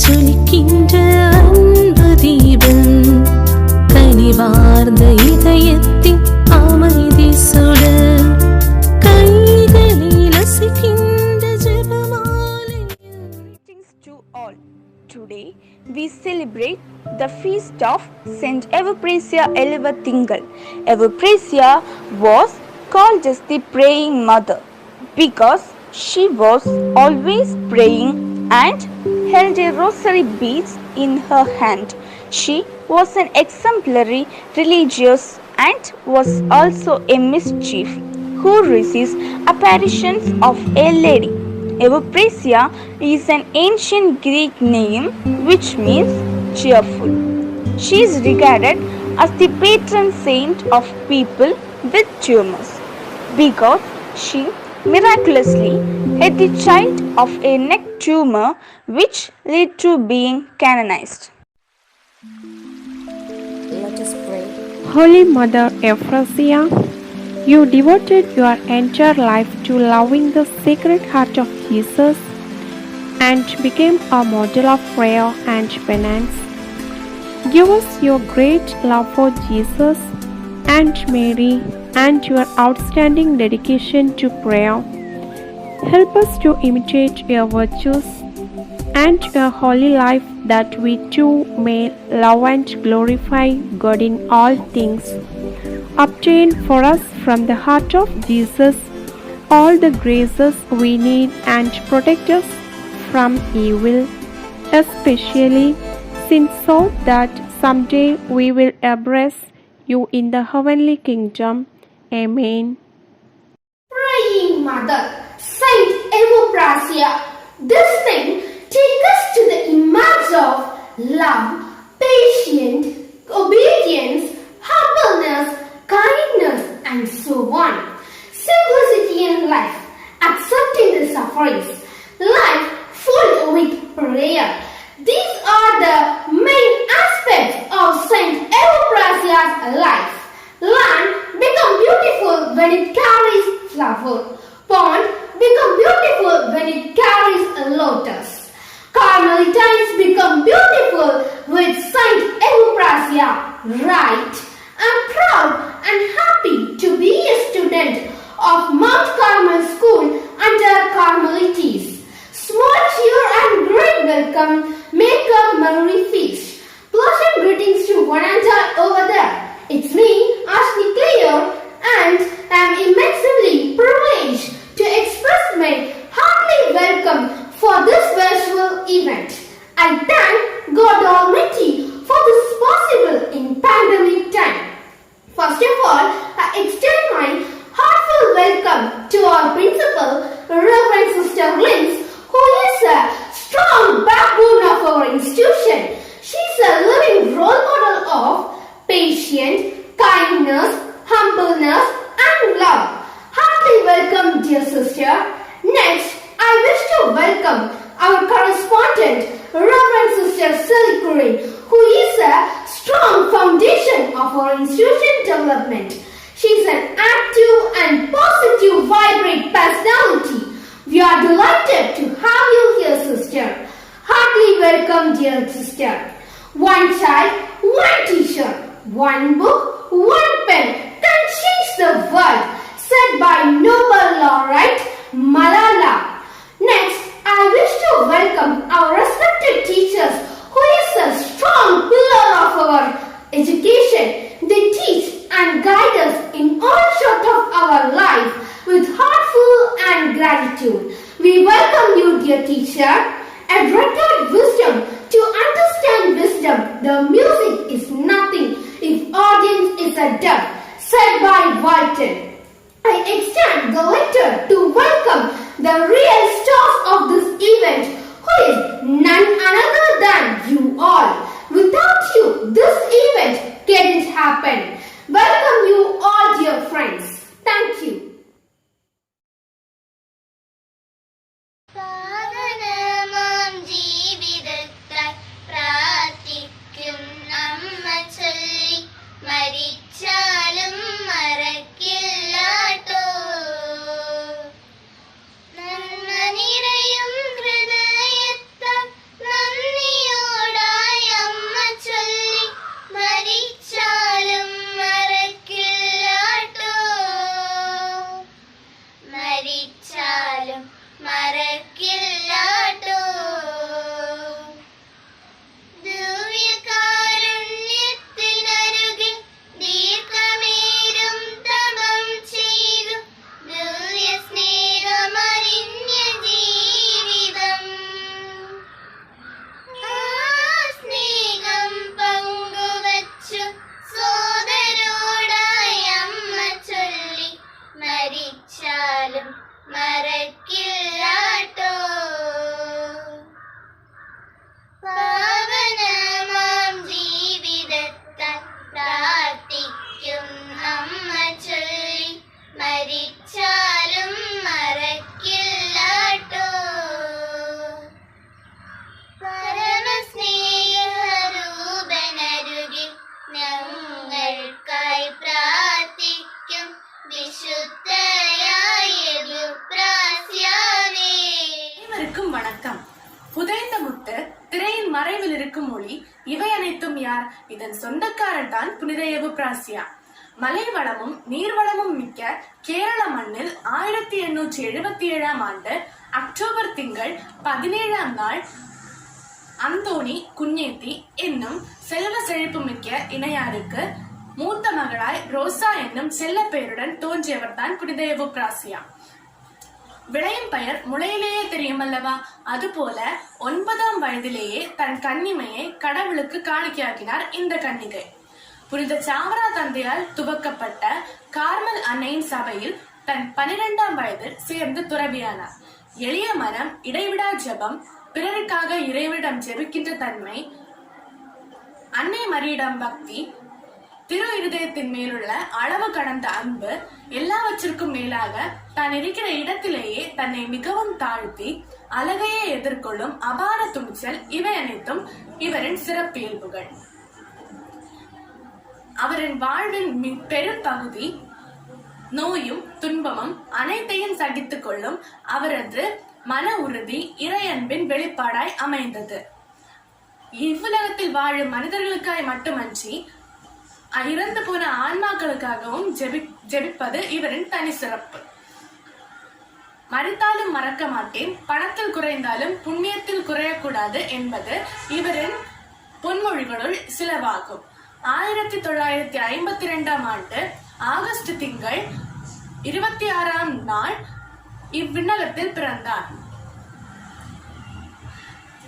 ஜொலிக்கின்ற அன்பு தீபம் கனிவார்ந்த இதயத்தின் அமைதி சுடர் கைகளில் அசைக்கின்ற ஜெபமாலை. Greetings to all. Today we celebrate the feast of Saint Evprasia Elevathingal. Evprasia was called as the praying mother because she was always praying and held a rosary beads in her hand. She was an exemplary religious and was also a mischief who receives apparitions of a lady. Evprasia is an ancient Greek name which means cheerful. She is regarded as the patron saint of people with tumors because she miraculously had the child of a neck tumor which led to being canonized. Let us pray. Holy Mother Euphrasia, you devoted your entire life to loving the Sacred Heart of Jesus and became a model of prayer and penance. Give us your great love for Jesus and Mary and your outstanding dedication to prayer. Help us to imitate your virtues and your holy life that we too may love and glorify God in all things. Obtain for us from the heart of Jesus all the graces we need and protect us from evil, especially since so that someday we will embrace you in the heavenly kingdom. Amen. Praying Mother, Saint Evprasia, this thing take us to the image of love, patience, obedience, humbleness, kindness, and so on. Simplicity in life, accepting the sufferings, life full with prayer. These are the main aspects of Saint Evprasia's life. Land become beautiful when it carries flower. Pond become beautiful when it carries a lotus. Carmelitines become beautiful with Saint Evprasia. Right? I'm proud and happy to be a student of Mount Carmel School under Carmelites. Small cheer and great welcome make a merry feast. Pleasant greetings to one and all over there. It's me, Ashley Cleo, and I'm immensely privileged to express my hearty welcome for this virtual event. I thank God Almighty for this possible in pandemic time. First of all, I extend my heartfelt welcome to our principal, Reverend Sister Linz, who is a strong backbone of our institution. She's a living role model of patience, kindness, humbleness, and love. Heartily welcome, dear sister. Next, I wish to welcome our correspondent, Reverend Sister Sally Curran, who is a strong foundation of our institution development. She's an active and positive, vibrant personality. We are delighted to have you here, sister. Heartily welcome, dear sister. One child, one teacher, one book, one pen can change the world, said by Nobel laureate Malala. Next, I wish to welcome our respected teachers, who is a strong pillar of our education. They teach and guide us in all sort of our life with heartful and gratitude. We welcome you, dear teacher. A record wisdom to understand wisdom. The music is nothing if audience is a dove, said by Walton. I extend the letter to welcome the real stars of this event, who is none other than you all. Without you, this event can't happen. Welcome you all, dear friends. Thank you. മരിച്ചാലും മറക്കില്ലാട്ടോ നന്മ നിറയും ഹൃദയത്താൽ നന്ദി வணக்கம். புதைந்த முத்து, திரையின் மறைவில் இருக்கும் மொழி, இவை அனைத்தும் யார்? இதன் சொந்தக்காரர் தான் புனித எவுப்ராசியா. மலை வளமும் நீர்வளமும் மிக்க கேரள மண்ணில் 1877 ஆண்டு அக்டோபர் திங்கள் 17 நாள் அந்தோணி குஞ்ஞேத்தி என்னும் செல்வ செழிப்பு மிக்க இணையாருக்கு மூத்த மகளாய் ரோசா என்னும் செல்ல பெயருடன் தோன்றியவர் தான் புனித எவுப்ராசியா. விளையும் பெயர் முளையிலேயே தெரியும் அல்லவா? அதுபோல 9ஆம் வயதிலேயே தன் கன்னிமையை கடவுளுக்கு காணிக்கையாக்கினார் இந்த கன்னிகை. புனித சாவரா தந்தையால் துவக்கப்பட்ட கார்மல் அன்னையின் சபையில் தன் 12ஆம் வயதில் சேர்ந்து துறவியானார். எளிய மனம், இடைவிடா ஜெபம், பிறருக்காக இறைவனிடம் ஜெபிக்கின்ற தன்மை, அன்னை மரியிடம் பக்தி, திரு இருதயத்தின் மேலுள்ள அளவு கடந்த அன்பு, எல்லாவற்றிற்கும் மேலாக தான் இருக்கிற இடத்திலேயே தன்னை மிகவும் தாழ்த்தி அழகையே எதிர்கொள்ளும் அபார துணிச்சல், இவை அனைத்தும் இவரின் சிறப்பியல்புகள். அவரின் வாழ்வின் பெரும் பகுதி நோயும் துன்பமும் அனைத்தையும் சகித்துக் கொள்ளும் அவரது மன உறுதி இறையன்பின் வெளிப்பாடாய் அமைந்தது. இவ்வுலகத்தில் வாழும் மனிதர்களுக்காய் மட்டுமன்றி இறந்து போன ஆன்மாக்களுக்காகவும் ஜெபிப்பது இவரின் தனி சிறப்பு. மறித்தாலும் மறக்க மாட்டேன், பணத்தில் குறைந்தாலும் புண்ணியத்தில் குறையக்கூடாது என்பது இவரின் பொன்மொழிகளுள் சிலவாகும். 1952ஆம் ஆண்டு ஆகஸ்ட் திங்கள் 26ஆம் நாள் இவ்விண்ணகத்தில் பிறந்தார்.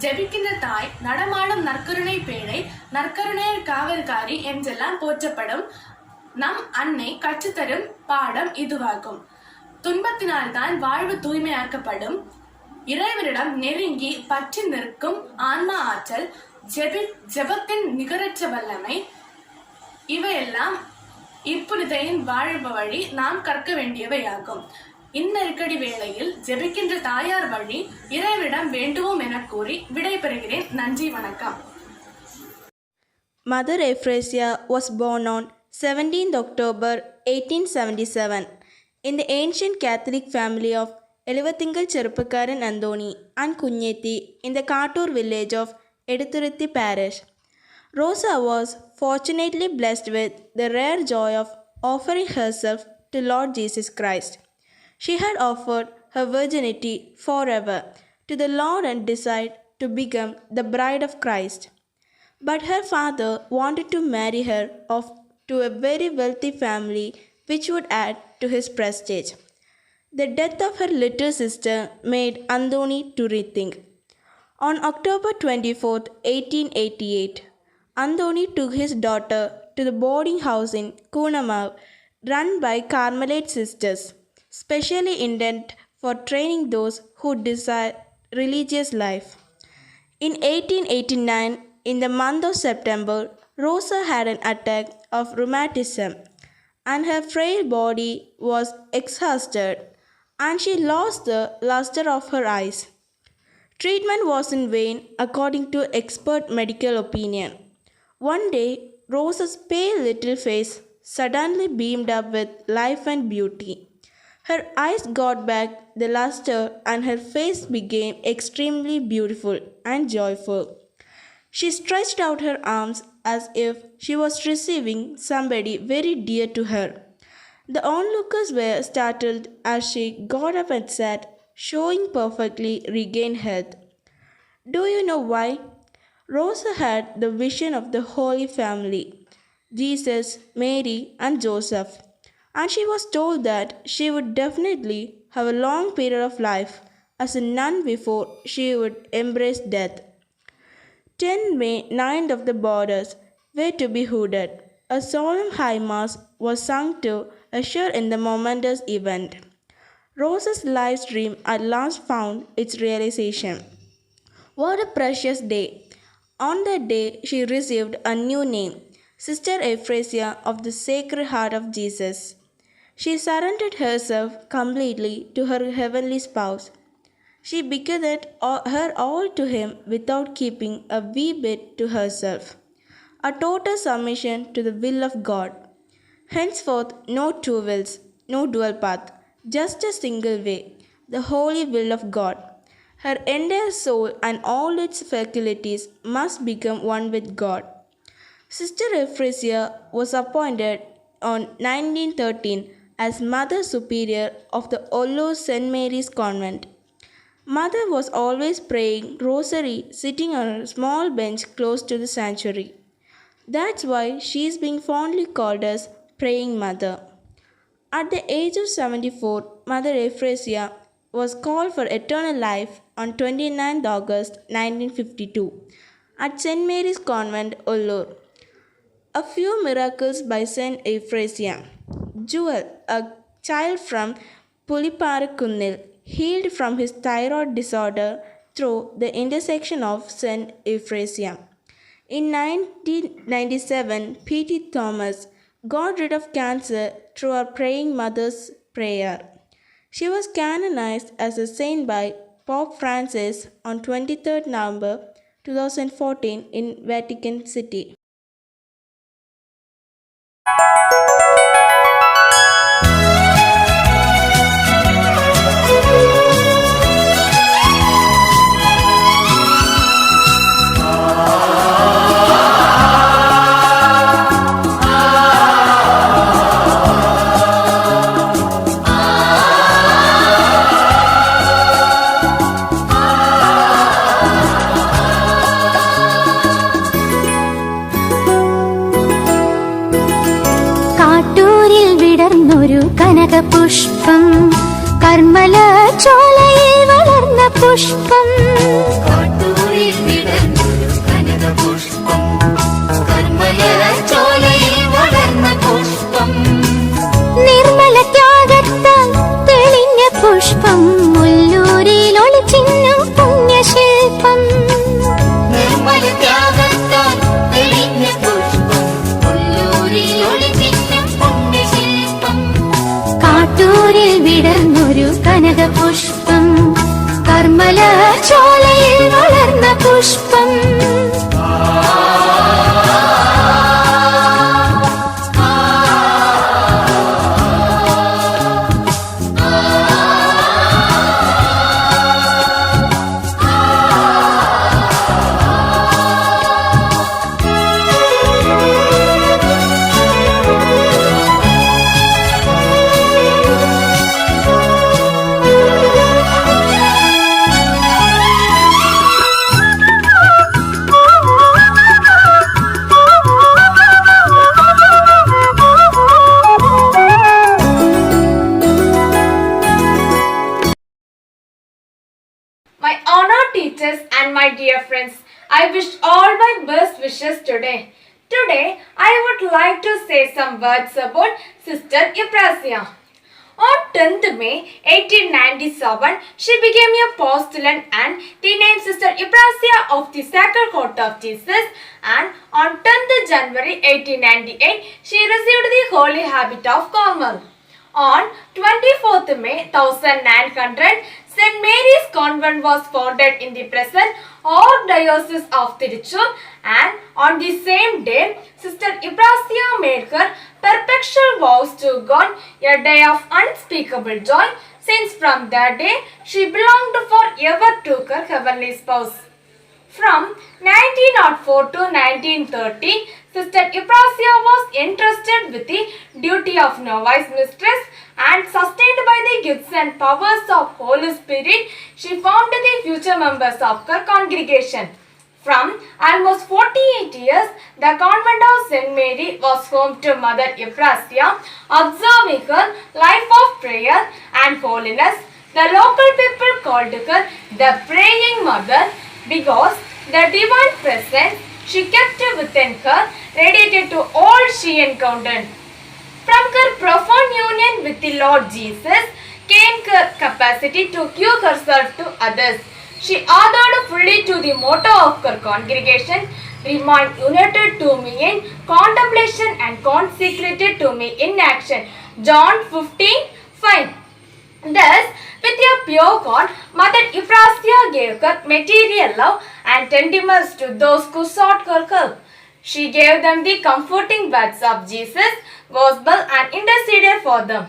ஜெபிக்கின்ற தாய், நடமாடும் நற்கருணை பேழை, நற்கருணையர் காவல்காரி என்றெல்லாம் போற்றப்படும் நம் அன்னை கற்றுத்தரும் பாடம் இதுவாகும். துன்பத்தினால் தான் வாழ்வு தூய்மையாக்கப்படும். இறைவனிடம் நெருங்கி பற்றி நிற்கும் ஆன்மா ஆற்றல், ஜெபத்தின் நிகரற்ற வல்லமை, இவையெல்லாம் இப்புனிதையின் வாழ்வு வழி நாம் கற்க வேண்டியவையாகும். இந்நெருக்கடி வேளையில் ஜெபிக்கின்ற தாயார் வழி இறைவிடம் வேண்டுவோம் என கூறி விடைபெறுகிறேன். நன்றி, வணக்கம். Mother Euphrasia was born on 17th October 1877 in the ancient Catholic family of Elivathingal Cherupakaran Andoni and Kunyethi in the Kattur village of Eduthurithi parish. Rosa was fortunately blessed with the rare joy of offering herself to Lord Jesus Christ. She had offered her virginity forever to the Lord and decided to become the bride of Christ. But her father wanted to marry her off to a very wealthy family, which would add to his prestige. The death of her little sister made Andoni to rethink. On October 24, 1888, Andoni took his daughter to the boarding house in Kunamav run by Carmelite sisters, specially intended for training those who desire religious life. In 1889, in the month of September, Rosa had an attack of rheumatism and her frail body was exhausted and she lost the luster of her eyes. Treatment was in vain according to expert medical opinion. One day, Rosa's pale little face suddenly beamed up with life and beauty. Her eyes got back the luster and her face became extremely beautiful and joyful. She stretched out her arms as if she was receiving somebody very dear to her. The onlookers were startled as she got up and sat, showing perfectly regained health. Do you know why? Rosa had the vision of the Holy Family, Jesus, Mary, and Joseph, and she was told that she would definitely have a long period of life as a nun before she would embrace death. 10 May 9th of the borders were to be hooded. A solemn high mass was sung to usher in the momentous event. Rosa's life's dream at last found its realization. What a precious day! On that day, she received a new name, Sister Euphrasia of the Sacred Heart of Jesus. She surrendered herself completely to her heavenly spouse. She bequeathed her all to him without keeping a wee bit to herself. A total submission to the will of God. Henceforth, no two wills, no dual path, just a single way, the holy will of God. Her entire soul and all its faculties must become one with God. Sister Euphrasia was appointed on 1913 as Mother Superior of the Ollo St. Mary's Convent. Mother was always praying rosary sitting on a small bench close to the sanctuary. That's why she is being fondly called as Praying Mother. At the age of 74, Mother Euphrasia was called for eternal life on 29 August 1952 at St. Mary's Convent, Ullur. A few miracles by St. Euphrasia. Jewel, a child from Puliparakunnil, healed from his thyroid disorder through the intercession of St. Euphrasia. In 1997, P.T. Thomas got rid of cancer through our praying mother's prayer. She was canonized as a saint by Pope Francis on 23rd November 2014 in Vatican City. കാട്ടൂരിൽ വിടർന്നൊരു കനകപുഷ്പം കർമ്മല ചോലയിൽ വളർന്ന പുഷ്പം കാട്ടൂരിൽ വിടർന്നൊരു കനകപുഷ്പം കർമ്മല ചോലയിൽ വളർന്ന പുഷ്പം നിർമ്മല ത്യാഗത്താൽ തെളിഞ്ഞ പുഷ്പം മുല്ലൂരിൽ ഒളിച്ചിന്നും പുണ്യശില്പം നിർമ്മല ത്യാഗത്താൽ തെളിഞ്ഞ പുഷ്പം ഉള്ളൂരിൽ ഒളിച്ചിന്നും പുണ്യശില്പം കാട്ടൂരിൽ വിടർന്നൊരു കനകപുഷ്പം കർമ്മല ചോലയിൽ വളർന്ന പുഷ്പം My honored teachers and my dear friends, I wish all my best wishes today. Today, I would like to say some words about Sister Euphrasia. On 10th May 1897, she became a postulant and renamed Sister Euphrasia of the Sacred Heart of Jesus, and on 10th January 1898, she received the Holy Habit of Carmel. On 24th May 1900, St. Mary's Convent was founded in the present Archdiocese of Tiruchur, and on the same day, Sister Euphrasia made her perpetual vows to God, a day of unspeakable joy, since from that day she belonged forever to her heavenly spouse. From 1904 to 1930, Sister Euphrasia was entrusted with the duty of novice mistress, and sustained by the gifts and powers of Holy Spirit, she formed the future members of her congregation. From almost 48 years, the convent of St. Mary was home to Mother Euphrasia, observing her life of prayer and holiness. The local people called her the Praying Mother because the divine presence she kept within her radiated to all she encountered. From her profound union with the Lord Jesus came her capacity to give herself to others. She adhered fully to the motto of her congregation, "Remain united to me in contemplation and consecrated to me in action." John 15:5. Thus, with a pure heart, Mother Euphrasia gave her material love and tenderness to those who sought her help. She gave them the comforting words of Jesus' gospel and interceded for them.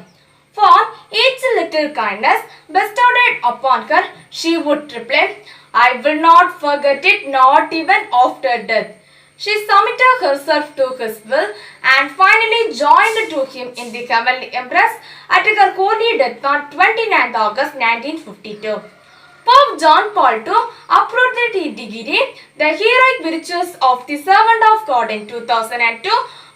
For each little kindness bestowed upon her, she would reply, I will not forget it, not even after death. She submitted herself to his will and finally joined to him in the heavenly embrace at her holy death on 29 August 1952. Pope John Paul II approved the degree, the heroic virtues of the servant of God in 2002,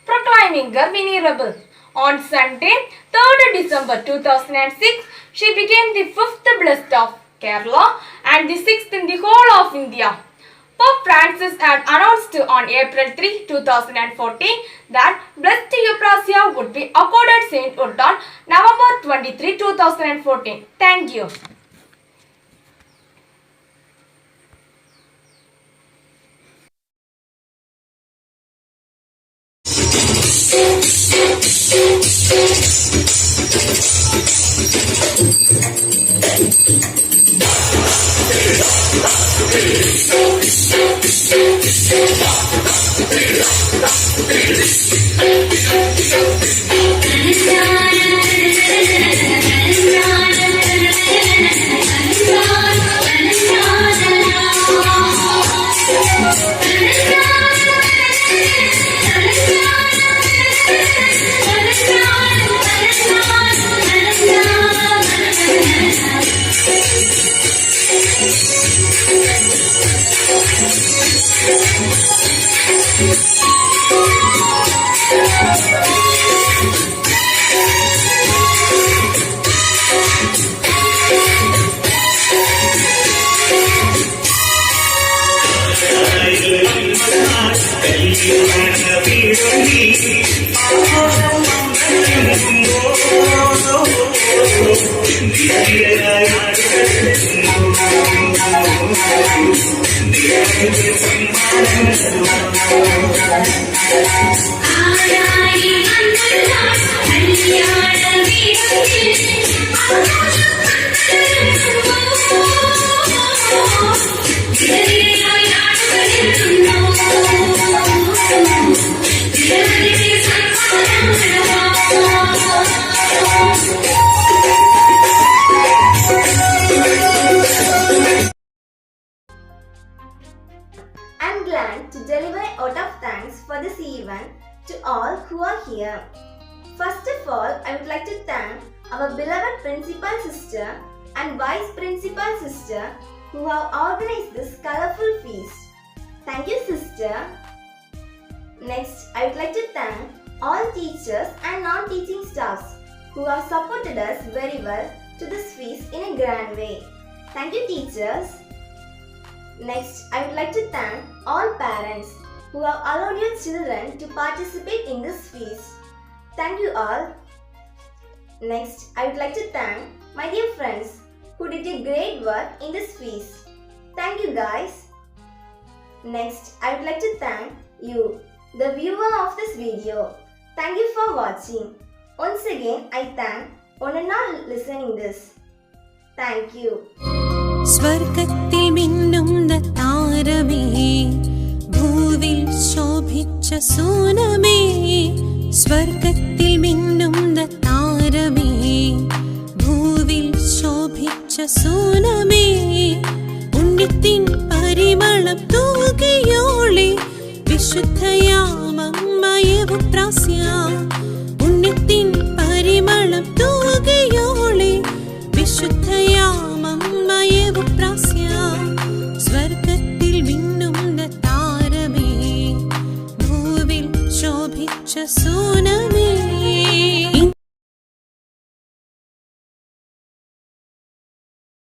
proclaiming her venerable. On Sunday, 3rd December 2006, she became the 5th blessed of Kerala and the 6th in the whole of India. Pope Francis had announced on April 3, 2014 that Blessed Euphrasia would be accorded sainthood on November 23, 2014. Thank you. I'm glad to deliver a vote of thanks for this event to all who are here. First of all, I would like to thank our beloved Principal Sister and Vice Principal Sister who have organized this colorful feast. Thank you, Sister. Next, I would like to thank all teachers and non-teaching staffs who have supported us very well to this feast in a grand way. Thank you, teachers. Next, I would like to thank all parents who have allowed your children to participate in this feast. Thank you all. Next, I would like to thank my dear friends who did a great work in this feast. Thank you guys. Next, I would like to thank you, the viewer of this video. Thank you for watching. Once again, I thank Onana listening this. Thank you. സ്വർഗത്തിൽ മിന്നുന്ന താരമേ ഭൂവിൽ ശോഭിച്ച സൂനമേ സ്വർഗത്തിൽ മിന്നുന്ന താരമേ ഭൂവിൽ ശോഭിച്ച സൂനമേ ഉണ്ണിത്തിൻ പരിമളം തൂകിയോളെ വിശുദ്ധയാമമ്മയവും പ്രാസ്യ ഉണ്ണിത്തിൻ പരിമളം തൂകിയോളെ വിശുദ്ധയാമമ്മയവും പ്രാസ്യ സ്വർഗത്തിൽ മിന്നുന്ന താരമേ ഭൂവിൽ ശോഭിച്ച സൂനമേ